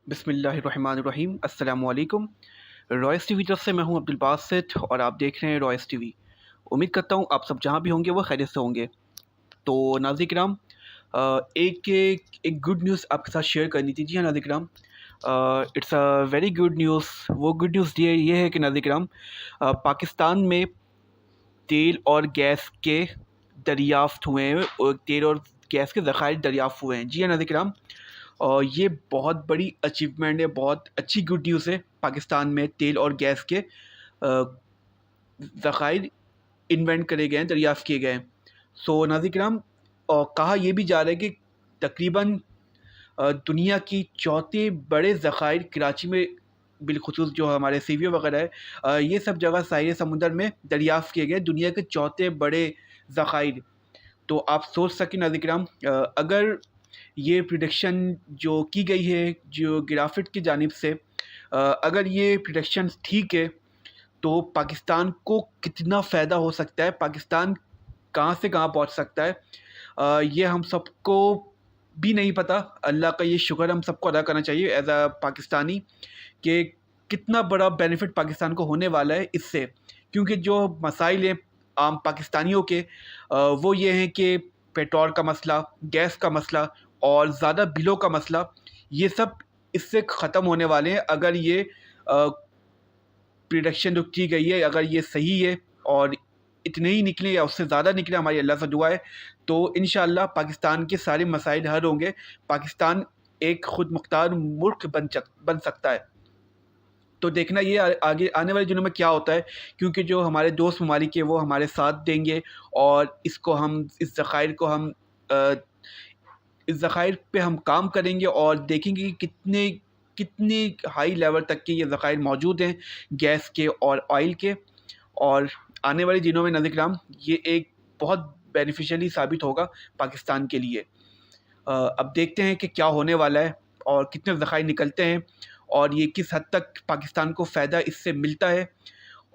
بسم اللہ الرحمن الرحیم، السلام علیکم۔ رائس ٹی وی طرف سے میں ہوں عبدالباسط اور آپ دیکھ رہے ہیں رائس ٹی وی۔ امید کرتا ہوں آپ سب جہاں بھی ہوں گے وہ خیریت سے ہوں گے۔ تو ناظرین کرام، ایک گڈ نیوز آپ کے ساتھ شیئر کرنی تھی۔ جی ہاں ناظرین کرام، it's a very good news. وہ گڈ نیوز یہ ہے کہ ناظرین کرام، پاکستان میں تیل اور گیس کے دریافت ہوئے ہیں، اور تیل اور گیس کے ذخائر دریافت ہوئے ہیں۔ جی ہاں ناظرین کرام، اور یہ بہت بڑی اچیومنٹ ہے، بہت اچھی گڈ نیوز ہے۔ پاکستان میں تیل اور گیس کے ذخائر انوینٹ کرے گئے ہیں، دریافت کیے گئے ہیں۔ سو ناظرین کرام، کہا یہ بھی جا رہا ہے کہ تقریباً دنیا کی چوتھے بڑے ذخائر کراچی میں، بالخصوص جو ہمارے سی وی او وغیرہ ہے، یہ سب جگہ ساحل سمندر میں دریافت کیے گئے دنیا کے چوتھے بڑے ذخائر۔ تو آپ سوچ سکیں ناظرین کرام، اگر یہ پریڈکشن جو کی گئی ہے جو گرافٹ کی جانب سے، اگر یہ پریڈکشن ٹھیک ہے تو پاکستان کو کتنا فائدہ ہو سکتا ہے، پاکستان کہاں سے کہاں پہنچ سکتا ہے، یہ ہم سب کو بھی نہیں پتہ۔ اللہ کا یہ شکر ہم سب کو ادا کرنا چاہیے ایز اے پاکستانی، کہ کتنا بڑا بینیفٹ پاکستان کو ہونے والا ہے اس سے۔ کیونکہ جو مسائل ہیں عام پاکستانیوں کے، وہ یہ ہیں کہ پیٹرول کا مسئلہ، گیس کا مسئلہ اور زیادہ بلوں کا مسئلہ، یہ سب اس سے ختم ہونے والے ہیں اگر یہ پریڈکشن جو کی گئی ہے، اگر یہ صحیح ہے اور اتنے ہی نکلے یا اس سے زیادہ نکلے، ہماری اللہ سے دعا ہے، تو انشاءاللہ پاکستان کے سارے مسائل حل ہوں گے، پاکستان ایک خود مختار ملک بن سکتا ہے۔ تو دیکھنا یہ آگے آنے والے دنوں میں کیا ہوتا ہے، کیونکہ جو ہمارے دوست ممالک ہیں وہ ہمارے ساتھ دیں گے، اور اس ذخائر پہ ہم کام کریں گے اور دیکھیں گے کہ کتنے ہائی لیول تک کے یہ ذخائر موجود ہیں گیس کے اور آئل کے۔ اور آنے والے دنوں میں ناظرین کرام، یہ ایک بہت بینیفیشلی ثابت ہوگا پاکستان کے لیے۔ اب دیکھتے ہیں کہ کیا ہونے والا ہے اور کتنے ذخائر نکلتے ہیں، اور یہ کس حد تک پاکستان کو فائدہ اس سے ملتا ہے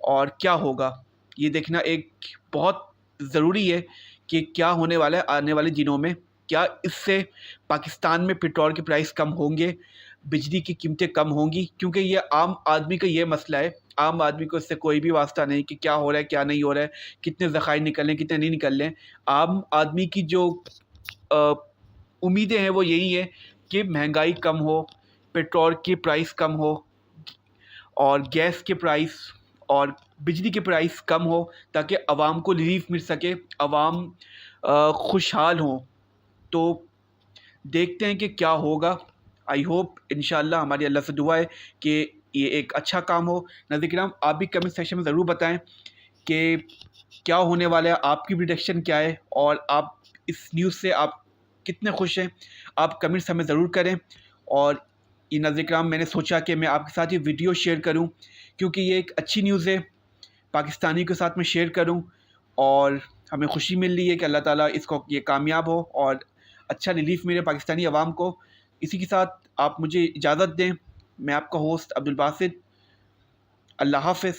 اور کیا ہوگا، یہ دیکھنا ایک بہت ضروری ہے کہ کیا ہونے والا ہے آنے والے دنوں میں۔ کیا اس سے پاکستان میں پیٹرول کے پرائس کم ہوں گے، بجلی کی قیمتیں کم ہوں گی، کیونکہ یہ عام آدمی کا یہ مسئلہ ہے۔ عام آدمی کو اس سے کوئی بھی واسطہ نہیں کہ کیا ہو رہا ہے کیا نہیں ہو رہا ہے، کتنے ذخائر نکل رہے ہیں کتنے نہیں نکل رہے ہیں۔ عام آدمی کی جو امیدیں ہیں وہ یہی ہے کہ مہنگائی کم ہو، پیٹرول کی پرائس کم ہو، اور گیس کے پرائس اور بجلی کے پرائس کم ہو، تاکہ عوام کو ریلیف مل سکے، عوام خوشحال ہوں۔ تو دیکھتے ہیں کہ کیا ہوگا۔ آئی ہوپ انشاءاللہ، ہماری اللہ سے دعا ہے کہ یہ ایک اچھا کام ہو۔ ناظرین کرام، آپ بھی کمنٹ سیکشن میں ضرور بتائیں کہ کیا ہونے والا ہے، آپ کی پریڈکشن کیا ہے، اور آپ اس نیوز سے آپ کتنے خوش ہیں، آپ کمنٹس ہمیں ضرور کریں۔ اور یہ ناظرین کرام، میں نے سوچا کہ میں آپ کے ساتھ یہ ویڈیو شیئر کروں، کیونکہ یہ ایک اچھی نیوز ہے، پاکستانی کے ساتھ میں شیئر کروں، اور ہمیں خوشی مل رہی ہے کہ اللہ تعالیٰ اس کو یہ کامیاب ہو اور اچھا ریلیف ملے پاکستانی عوام کو۔ اسی کے ساتھ آپ مجھے اجازت دیں، میں آپ کا ہوسٹ عبدالباسط، اللہ حافظ۔